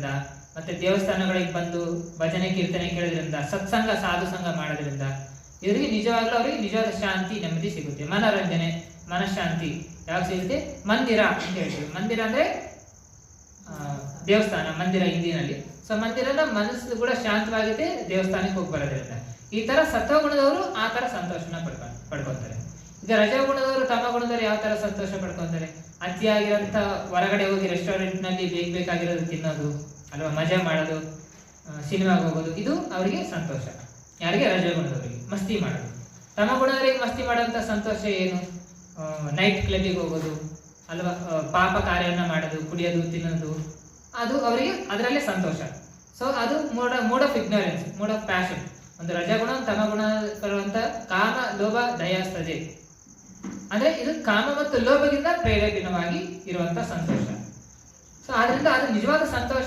ಮಾಡೋದ್ರಿಂದ, ಮತ್ತೆ ದೇವಸ್ಥಾನಗಳಿಗೆ ಬಂದು ಭಜನೆ ಕೀರ್ತನೆ ಕೇಳೋದ್ರಿಂದ, ಸತ್ಸಂಗ ಸಾಧು ಸಂಘ ಮಾಡೋದ್ರಿಂದ ಇವರಿಗೆ ನಿಜವಾಗ್ಲೂ ಅವರಿಗೆ ನಿಜವಾದ ಶಾಂತಿ ನೆಮ್ಮದಿ ಸಿಗುತ್ತೆ. ಮನೋರಂಜನೆ, ಮನಃಶಾಂತಿ ಯಾವಾಗ ಸಿಗುತ್ತೆ? ಮಂದಿರ ಅಂತ ಹೇಳ್ತೀವಿ. ಮಂದಿರ ಅಂದ್ರೆ ದೇವಸ್ಥಾನ, ಮಂದಿರ ಹಿಂದಿನಲ್ಲಿ. ಸೊ ಮಂದಿರದ ಮನಸ್ಸು ಕೂಡ ಶಾಂತವಾಗಿದೆ ದೇವಸ್ಥಾನಕ್ಕೆ ಹೋಗಿ ಬರೋದ್ರಿಂದ. ಈ ತರ ಸತ್ವಗುಣದವರು ಆ ತರ ಸಂತೋಷನ ಪಡ್ಕೊಂತಾರೆ. ಈಗ ರಜೋಗುಣದವರು, ತಮ ಗುಣದವರು ಯಾವ ತರ ಸಂತೋಷ ಪಡ್ಕೊಂತಾರೆ? ಅತಿಯಾಗಿರೋಂಥ ಹೊರಗಡೆ ಹೋಗಿ ರೆಸ್ಟೋರೆಂಟ್ ನಲ್ಲಿ ಬೇಕಾಗಿರೋದು ತಿನ್ನೋದು ಅಲ್ವಾ, ಮಜಾ ಮಾಡೋದು, ಸಿನಿಮಾಗೆ ಹೋಗೋದು, ಇದು ಅವರಿಗೆ ಸಂತೋಷ. ಯಾರಿಗೆ? ರಜೋಗುಣದವರಿಗೆ. ಮಸ್ತಿ ಮಾಡೋದು. ತಮ ಗುಣದವರಿಗೆ ಮಸ್ತಿ ಮಾಡೋಂಥ ಸಂತೋಷ ಏನು? ನೈಟ್ ಕ್ಲಬ್ಬಿಗೆ ಹೋಗೋದು ಅಲ್ವಾ, ಪಾಪ ಕಾರ್ಯವನ್ನ ಮಾಡೋದು, ಕುಡಿಯೋದು, ತಿನ್ನೋದು, ಅದು ಅವರಿಗೆ ಅದರಲ್ಲೇ ಸಂತೋಷ. ಸೊ ಅದು mood of ignorance, mood of passion. ಒಂದು ರಜಗುಣ, ತಮ ಗುಣ ಬರುವಂತ ಕಾಮ, ಲೋಭ, ದಯಾಸ್ತಜೆ ಅಂದ್ರೆ ಇದು ಕಾಮ ಮತ್ತು ಲೋಭದಿಂದ ಪ್ರೇರೇಪಿತವಾಗಿ ಇರುವಂತ ಸಂತೋಷ. ಸೊ ಆದ್ರಿಂದ ಅದು ನಿಜವಾದ ಸಂತೋಷ